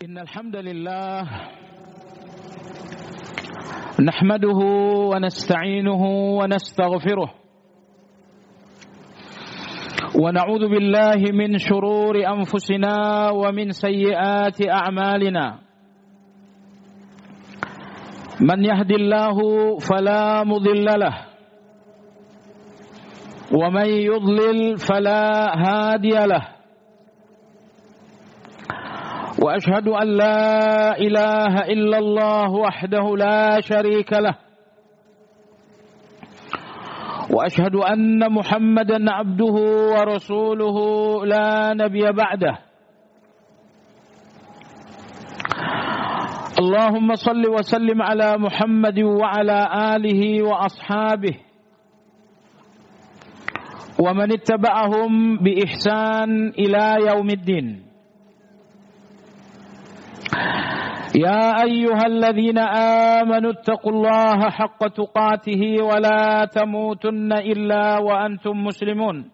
Innal hamdalillah nahmaduhu wa nasta'inuhu wa nastaghfiruh wa na'udzu billahi min shururi anfusina wa min sayyiati a'malina. Man yahdihillahu fala mudilla lahu wa man yudlil fala hadiya lahu. وأشهد أن لا إله إلا الله وحده لا شريك له وأشهد أن محمدا عبده ورسوله لا نبي بعده. اللهم صل وسلم على محمد وعلى آله وأصحابه ومن اتبعهم بإحسان إلى يوم الدين. يا أيها الذين آمنوا اتقوا الله حق تقاته ولا تموتن إلا وأنتم مسلمون.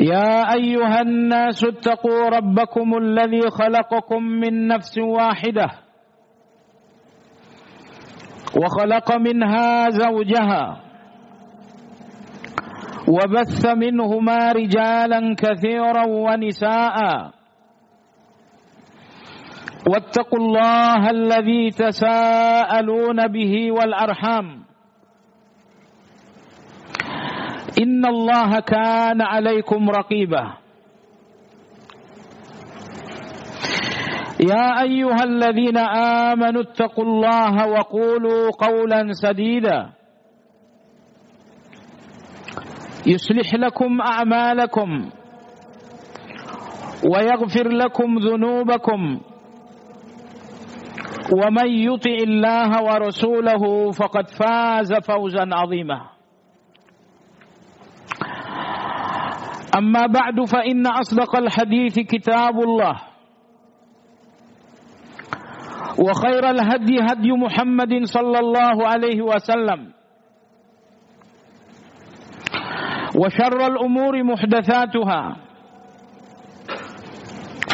يا أيها الناس اتقوا ربكم الذي خلقكم من نفس واحدة وخلق منها زوجها وبث منهما رجالا كثيرا ونساء واتقوا الله الذي تساءلون به والأرحام إن الله كان عليكم رقيبا. يا أيها الذين آمنوا اتقوا الله وقولوا قولا سديدا يصلح لكم أعمالكم ويغفر لكم ذنوبكم ومن يطع الله ورسوله فقد فاز فوزا عظيما. أما بعد فإن أصدق الحديث كتاب الله وخير الهدي هدي محمد صلى الله عليه وسلم وشر الأمور محدثاتها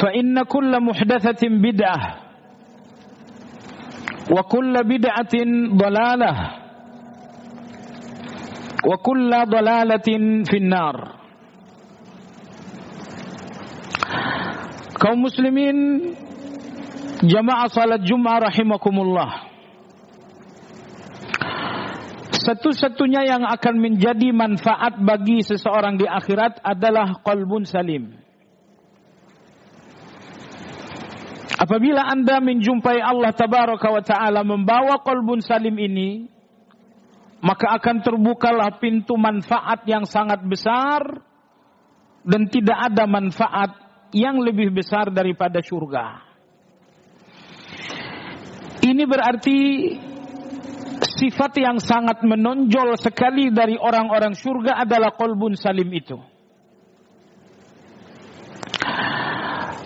فإن كل محدثة بدعة وكل بدعة ضلالة وكل ضلالة في النار. Kaum muslimin jamaah salat Jumat rahimakumullah. Satu-satunya yang akan menjadi manfaat bagi seseorang di akhirat adalah qalbun salim. Apabila Anda menjumpai Allah Tabaraka wa Ta'ala membawa qalbun salim ini, maka akan terbukalah pintu manfaat yang sangat besar dan tidak ada manfaat yang lebih besar daripada surga. Ini berarti sifat yang sangat menonjol sekali dari orang-orang surga adalah qalbun salim itu.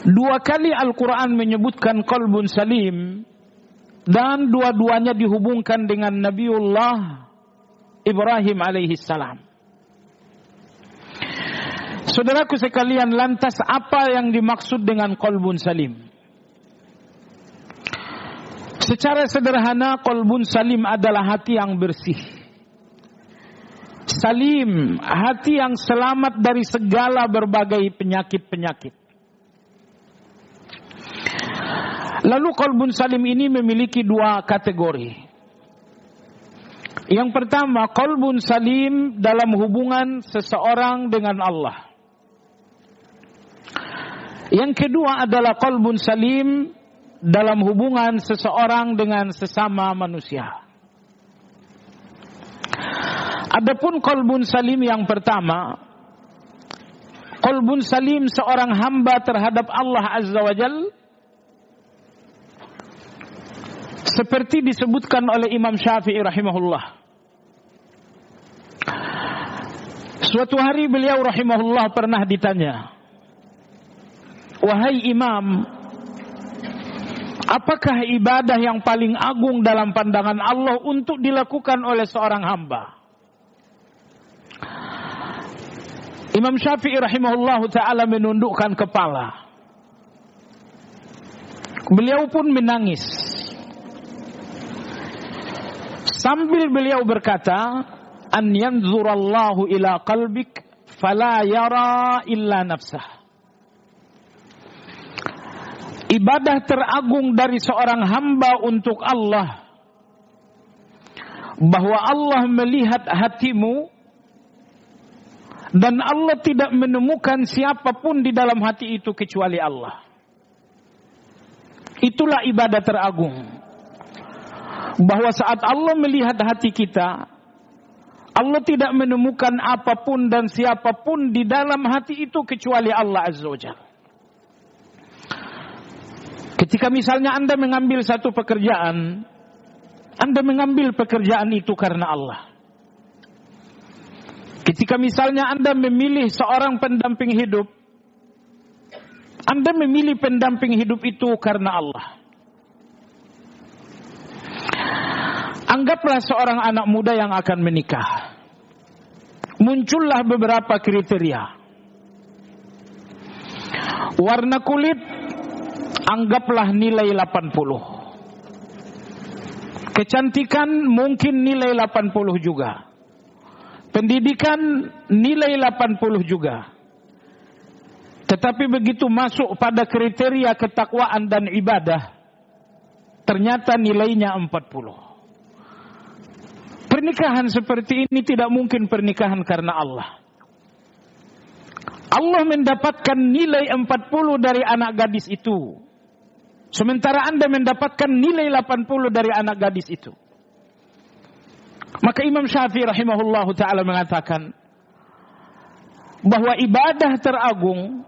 Dua kali Al-Quran menyebutkan qalbun salim dan dua-duanya dihubungkan dengan Nabiullah Ibrahim alaihi salam. Saudaraku sekalian, lantas apa yang dimaksud dengan qalbun salim? Secara sederhana, qalbun salim adalah hati yang bersih. Salim, hati yang selamat dari segala berbagai penyakit-penyakit. Lalu qalbun salim ini memiliki dua kategori. Yang pertama, qalbun salim dalam hubungan seseorang dengan Allah. Yang kedua adalah qalbun salim dalam hubungan seseorang dengan sesama manusia. Adapun qalbun salim yang pertama, qalbun salim seorang hamba terhadap Allah Azza wa Jal, seperti disebutkan oleh Imam Syafi'i rahimahullah. Suatu hari beliau rahimahullah pernah ditanya, "Wahai Imam, apakah ibadah yang paling agung dalam pandangan Allah untuk dilakukan oleh seorang hamba?" Imam Syafi'i rahimahullahu ta'ala menundukkan kepala. Beliau pun menangis. Sambil beliau berkata, an yanzurallahu ila qalbik fala yara illa nafsah. Ibadah teragung dari seorang hamba untuk Allah, bahwa Allah melihat hatimu dan Allah tidak menemukan siapapun di dalam hati itu kecuali Allah. Itulah ibadah teragung. Bahwa saat Allah melihat hati kita, Allah tidak menemukan apapun dan siapapun di dalam hati itu kecuali Allah Azza wa Jalla. Ketika misalnya Anda mengambil satu pekerjaan, Anda mengambil pekerjaan itu karena Allah. Ketika misalnya Anda memilih seorang pendamping hidup, Anda memilih pendamping hidup itu karena Allah. Anggaplah seorang anak muda yang akan menikah. Muncullah beberapa kriteria. Warna kulit, anggaplah nilai 80. Kecantikan mungkin nilai 80 juga. Pendidikan nilai 80 juga. Tetapi begitu masuk pada kriteria ketakwaan dan ibadah, ternyata nilainya 40. Pernikahan seperti ini tidak mungkin pernikahan karena Allah. Allah mendapatkan nilai 40 dari anak gadis itu. Sementara Anda mendapatkan nilai 80 dari anak gadis itu. Maka Imam Syafi'i rahimahullahu ta'ala mengatakan bahwa ibadah teragung,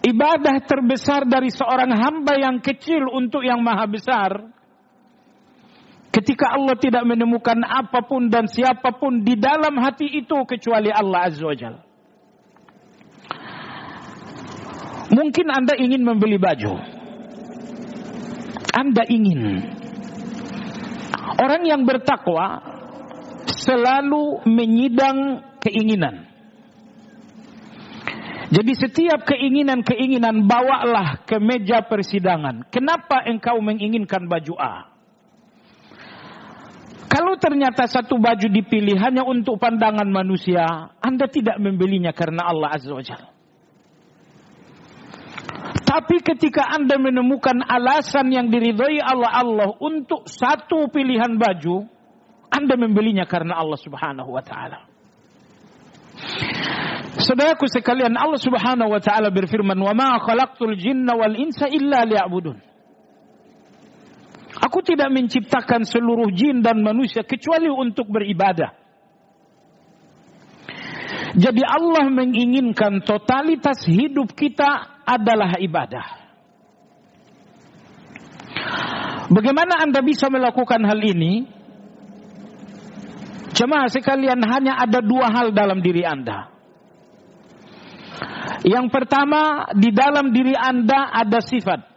ibadah terbesar dari seorang hamba yang kecil untuk yang maha besar, ketika Allah tidak menemukan apapun dan siapapun di dalam hati itu kecuali Allah Azza wa Jalla. Mungkin Anda ingin membeli baju. Anda ingin. Orang yang bertakwa selalu menyidang keinginan. Jadi setiap keinginan-keinginan bawalah ke meja persidangan. Kenapa engkau menginginkan baju A? Kalau ternyata satu baju dipilih hanya untuk pandangan manusia, Anda tidak membelinya karena Allah Azza wa Jalla. Tapi ketika Anda menemukan alasan yang diridhai Allah untuk satu pilihan baju, Anda membelinya karena Allah Subhanahu wa ta'ala. Saudaraku sekalian, Allah Subhanahu wa ta'ala berfirman, "Wa ma khalaqtul jinna wal insa illa liya'budun." Aku tidak menciptakan seluruh jin dan manusia kecuali untuk beribadah. Jadi Allah menginginkan totalitas hidup kita adalah ibadah. Bagaimana Anda bisa melakukan hal ini? Jemaah sekalian, hanya ada dua hal dalam diri Anda. Yang pertama, di dalam diri Anda ada sifat.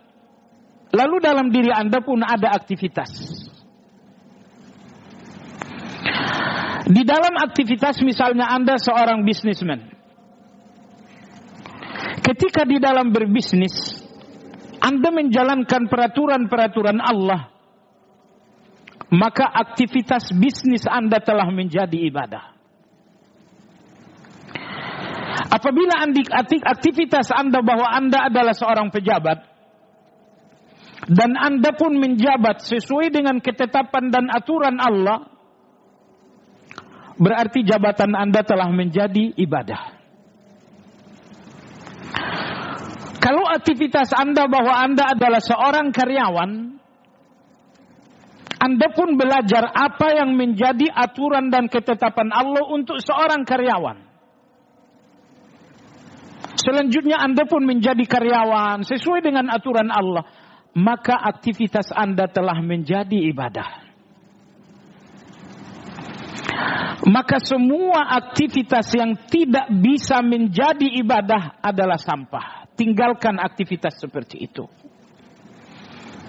Lalu dalam diri Anda pun ada aktivitas. Di dalam aktivitas misalnya Anda seorang bisnismen. Ketika di dalam berbisnis, Anda menjalankan peraturan-peraturan Allah, maka aktivitas bisnis Anda telah menjadi ibadah. Apabila aktivitas Anda bahwa Anda adalah seorang pejabat, dan Anda pun menjabat sesuai dengan ketetapan dan aturan Allah, berarti jabatan Anda telah menjadi ibadah. Kalau aktivitas Anda bahwa Anda adalah seorang karyawan, Anda pun belajar apa yang menjadi aturan dan ketetapan Allah untuk seorang karyawan. Selanjutnya Anda pun menjadi karyawan sesuai dengan aturan Allah, maka aktivitas Anda telah menjadi ibadah. Maka semua aktivitas yang tidak bisa menjadi ibadah adalah sampah. Tinggalkan aktivitas seperti itu.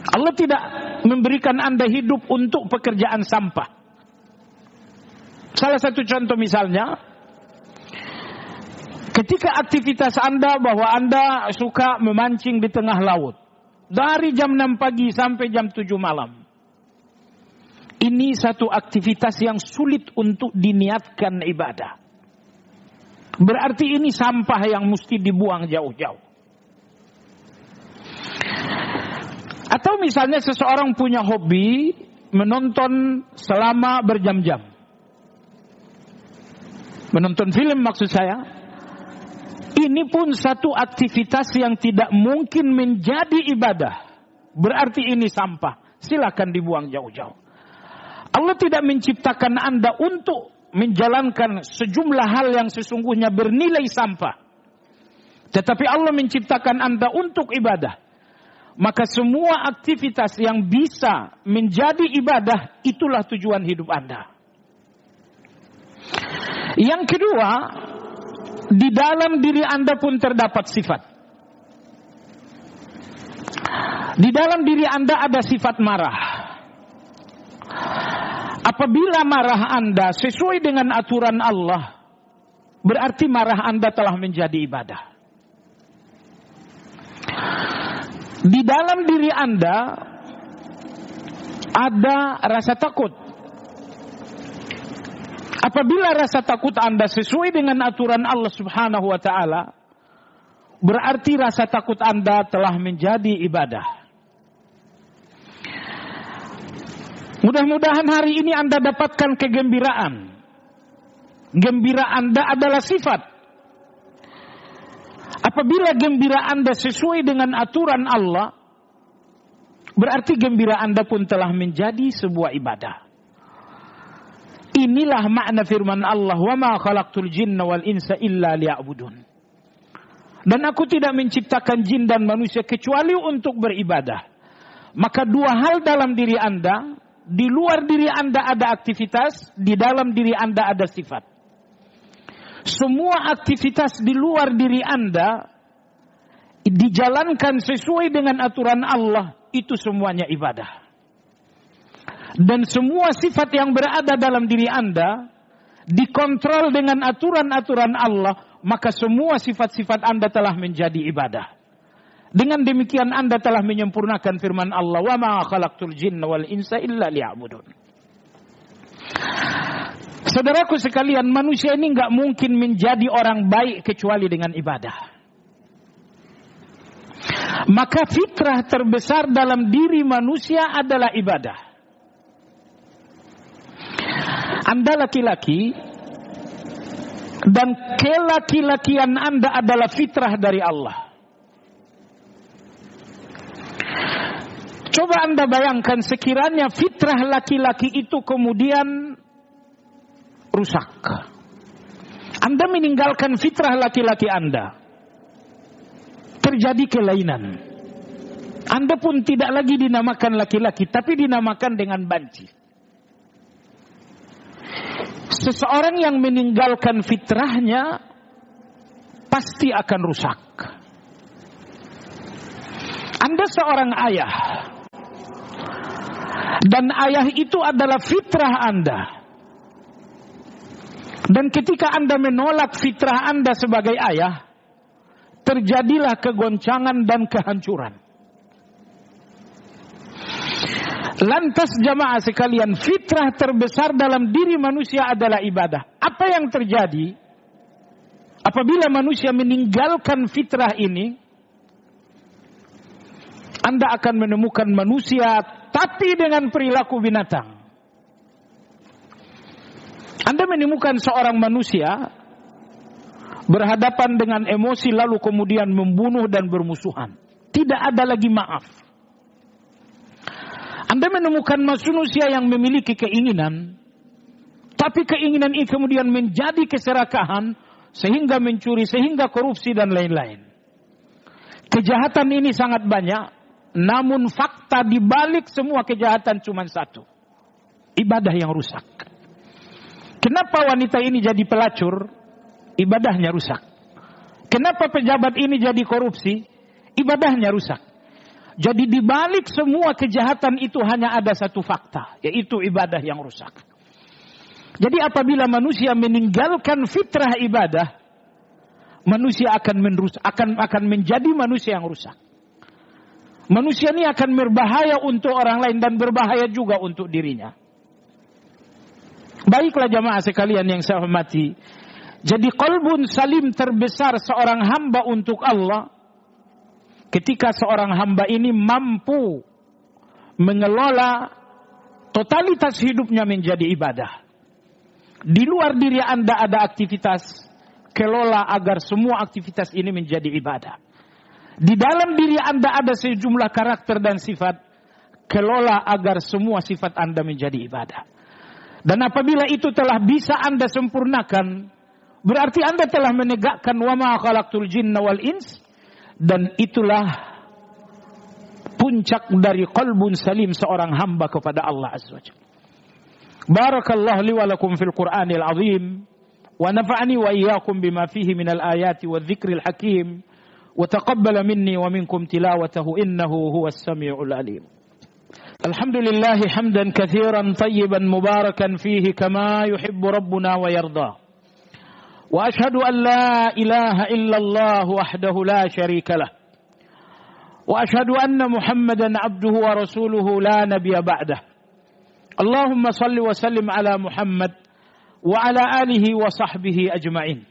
Allah tidak memberikan Anda hidup untuk pekerjaan sampah. Salah satu contoh misalnya, Ketika aktivitas Anda bahwa Anda suka memancing di tengah laut. Dari jam 6 pagi sampai jam 7 malam. Ini satu aktivitas yang sulit untuk diniatkan ibadah. Berarti ini sampah yang mesti dibuang jauh-jauh. Atau misalnya seseorang punya hobi menonton selama berjam-jam. Menonton film maksud saya. Ini pun satu aktivitas yang tidak mungkin menjadi ibadah. Berarti ini sampah. Silakan dibuang jauh-jauh. Allah tidak menciptakan Anda untuk menjalankan sejumlah hal yang sesungguhnya bernilai sampah. Tetapi Allah menciptakan Anda untuk ibadah. Maka semua aktivitas yang bisa menjadi ibadah, itulah tujuan hidup Anda. Yang kedua, di dalam diri Anda pun terdapat sifat. Di dalam diri Anda ada sifat marah. Apabila marah Anda sesuai dengan aturan Allah, berarti marah Anda telah menjadi ibadah. Di dalam diri Anda ada rasa takut. Apabila rasa takut Anda sesuai dengan aturan Allah Subhanahu wa taala, berarti rasa takut Anda telah menjadi ibadah. Mudah-mudahan hari ini Anda dapatkan kegembiraan. Gembira Anda adalah sifat. Apabila gembira Anda sesuai dengan aturan Allah, berarti gembira Anda pun telah menjadi sebuah ibadah. Inilah makna firman Allah, "Wa ma khalaqtul jinna wal insa illa liya'budun." Dan aku tidak menciptakan jin dan manusia kecuali untuk beribadah. Maka dua hal dalam diri Anda, di luar diri Anda ada aktivitas, di dalam diri Anda ada sifat. Semua aktivitas di luar diri Anda dijalankan sesuai dengan aturan Allah, itu semuanya ibadah. Dan semua sifat yang berada dalam diri Anda dikontrol dengan aturan-aturan Allah, maka semua sifat-sifat Anda telah menjadi ibadah. Dengan demikian Anda telah menyempurnakan firman Allah, "Wa ma khalaqtul jinna wal insa illa liya'budun." Saudaraku sekalian, manusia ini enggak mungkin menjadi orang baik kecuali dengan ibadah. Maka fitrah terbesar dalam diri manusia adalah ibadah. Anda laki-laki dan kelaki-lakian Anda adalah fitrah dari Allah. Coba Anda bayangkan sekiranya fitrah laki-laki itu kemudian rusak. Anda meninggalkan fitrah laki-laki Anda. Terjadi kelainan. Anda pun tidak lagi dinamakan laki-laki, tapi dinamakan dengan banci. Seseorang yang meninggalkan fitrahnya pasti akan rusak. Anda seorang ayah. Dan ayah itu adalah fitrah Anda. Dan ketika Anda menolak fitrah Anda sebagai ayah, terjadilah kegoncangan dan kehancuran. Lantas jamaah sekalian, fitrah terbesar dalam diri manusia adalah ibadah. Apa yang terjadi apabila manusia meninggalkan fitrah ini? Anda akan menemukan manusia tapi dengan perilaku binatang. Anda menemukan seorang manusia berhadapan dengan emosi lalu kemudian membunuh dan bermusuhan. Tidak ada lagi maaf. Anda menemukan manusia yang memiliki keinginan, tapi keinginan ini kemudian menjadi keserakahan, sehingga mencuri, sehingga korupsi dan lain-lain. Kejahatan ini sangat banyak, namun fakta di balik semua kejahatan cuma satu. Ibadah yang rusak. Kenapa wanita ini jadi pelacur? Ibadahnya rusak. Kenapa pejabat ini jadi korupsi? Ibadahnya rusak. Jadi di balik semua kejahatan itu hanya ada satu fakta, yaitu ibadah yang rusak. Jadi apabila manusia meninggalkan fitrah ibadah, manusia akan menjadi manusia yang rusak. Manusia ini akan berbahaya untuk orang lain dan berbahaya juga untuk dirinya. Baiklah jamaah sekalian yang saya hormati. Jadi qalbun salim terbesar seorang hamba untuk Allah ketika seorang hamba ini mampu mengelola totalitas hidupnya menjadi ibadah. Di luar diri Anda ada aktivitas, kelola agar semua aktivitas ini menjadi ibadah. Di dalam diri Anda ada sejumlah karakter dan sifat, kelola agar semua sifat Anda menjadi ibadah. Dan apabila itu telah bisa Anda sempurnakan, berarti Anda telah menegakkan wa ma khalaqtul jinna wal ins, dan itulah puncak dari qalbun salim seorang hamba kepada Allah Azza wa Jalla. Barakallahu li wa lakum fil Qur'anil azim wa nafa'ani wa iyyakum bima fihi minal ayati wadh-dhikril hakim wa taqabbala minni wa minkum tilawatahu innahu huwas samiul alim. Alhamdulillah hamdan katsiran tayyiban mubarakan fihi kama yuhibbu rabbuna wa yarda. Wa ashhadu an la ilaha illallah wahdahu la syarika lah. Wa ashhadu anna Muhammadan abduhu wa rasuluhu la nabiyya ba'dah. Allahumma salli wa sallim ala Muhammad wa ala alihi wa sahbihi ajma'in.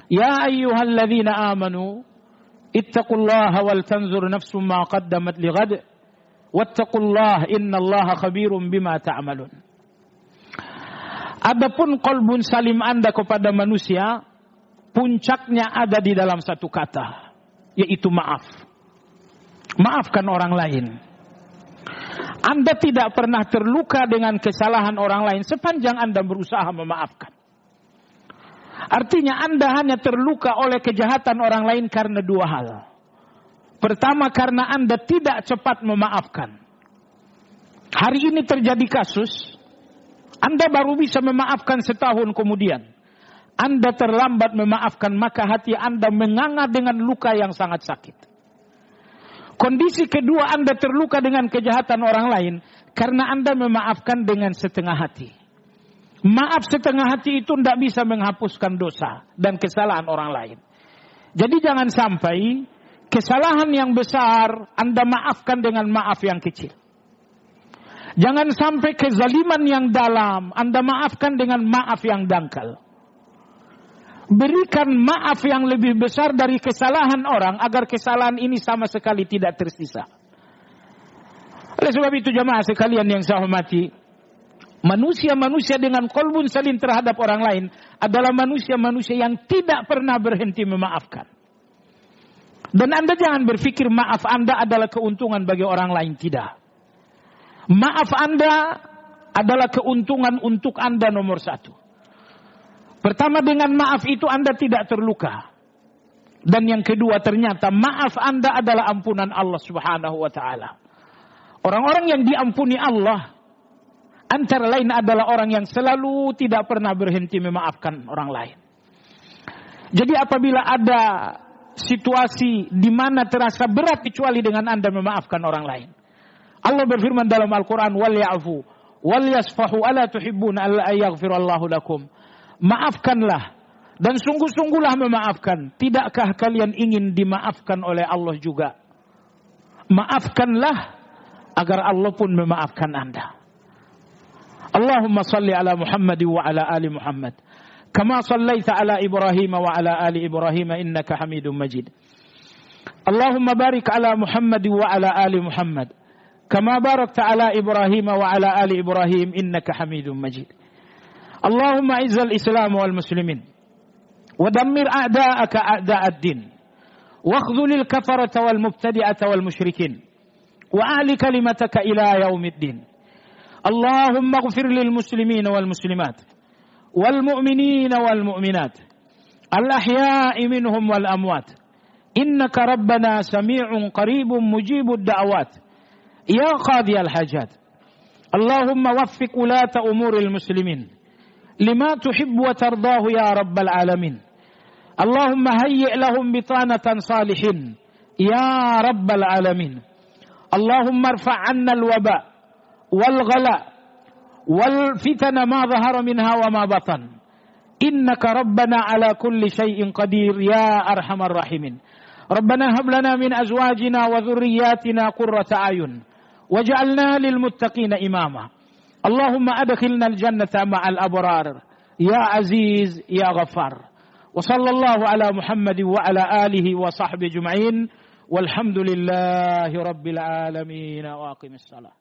Ya ayyuhalladzina amanu ittaqullaha wal tanzur nafsum ma qaddamat lighad. Wattaqullaha innallaha khabirum bima ta'malun. Adapun qalbun salim Anda kepada manusia, puncaknya ada di dalam satu kata, yaitu maaf. Maafkan orang lain. Anda tidak pernah terluka dengan kesalahan orang lain sepanjang Anda berusaha memaafkan. Artinya Anda hanya terluka oleh kejahatan orang lain karena dua hal. Pertama, karena Anda tidak cepat memaafkan. Hari ini terjadi kasus, Anda baru bisa memaafkan setahun kemudian. Anda terlambat memaafkan, maka hati Anda menganga dengan luka yang sangat sakit. Kondisi kedua, Anda terluka dengan kejahatan orang lain karena Anda memaafkan dengan setengah hati. Maaf setengah hati itu tidak bisa menghapuskan dosa dan kesalahan orang lain. Jadi jangan sampai kesalahan yang besar Anda maafkan dengan maaf yang kecil. Jangan sampai kezaliman yang dalam Anda maafkan dengan maaf yang dangkal. Berikan maaf yang lebih besar dari kesalahan orang agar kesalahan ini sama sekali tidak tersisa. Oleh sebab itu jamaah sekalian yang saya hormati, manusia-manusia dengan qalbun salim terhadap orang lain adalah manusia-manusia yang tidak pernah berhenti memaafkan. Dan Anda jangan berpikir maaf Anda adalah keuntungan bagi orang lain. Tidak. Maaf Anda adalah keuntungan untuk Anda nomor satu. Pertama, dengan maaf itu Anda tidak terluka. Dan yang kedua, ternyata maaf Anda adalah ampunan Allah Subhanahu wa ta'ala. Orang-orang yang diampuni Allah antara lain adalah orang yang selalu tidak pernah berhenti memaafkan orang lain. Jadi apabila ada situasi di mana terasa berat kecuali dengan Anda memaafkan orang lain, Allah berfirman dalam Al-Quran, wal ya'fu wal yasfahu ala tuhibbuna alla yaghfirallahu lakum. Maafkanlah dan sungguh-sungguhlah memaafkan. Tidakkah kalian ingin dimaafkan oleh Allah juga? Maafkanlah agar Allah pun memaafkan Anda. Allahumma salli ala Muhammad wa ala ali Muhammad kama sallaita ala Ibrahim wa ala ali Ibrahim innaka Hamidum Majid. Allahumma barik ala Muhammad wa ala ali Muhammad kama barakta ala Ibrahim wa ala ali Ibrahim innaka Hamidum Majid. Allahumma izzal Islam wal muslimin wa dammir a'da'aka a'da'ad din wa khzulil kafarata wal mubtadi'ata wal musyrikin wa ahli kalimataka ila yaumiddin. Allahumma ighfir lil muslimin wal muslimat wal mu'minin wal mu'minat al ahya'i minhum wal amwat innaka rabbana sami'un qaribun mujibud da'awat ya qadiyal hajat. Allahumma waffiq ulata umuril muslimin lima tuhibbu wa tardahu ya rabbal alamin. Allahumma hayyi' lahum bitanatan salihin ya rabbal alamin. Allahumma irfa' 'anna al-waba wal ghala wal fitana ma dhahara minha wa ma batan Innaka rabbana ala kulli syai'in qadir ya arhamar rahimin. Rabbana hab lana min azwajina wa dhurriyyatina qurrata a'yun waj'alna lil muttaqina imama. Allahumma adkhilna al jannata ma'al abrar ya aziz ya ghaffar. Wa sallallahu ala Muhammadin wa ala alihi wa sahbihi ajma'in. Walhamdulillahi rabbil alamin. Wa aqimis salah.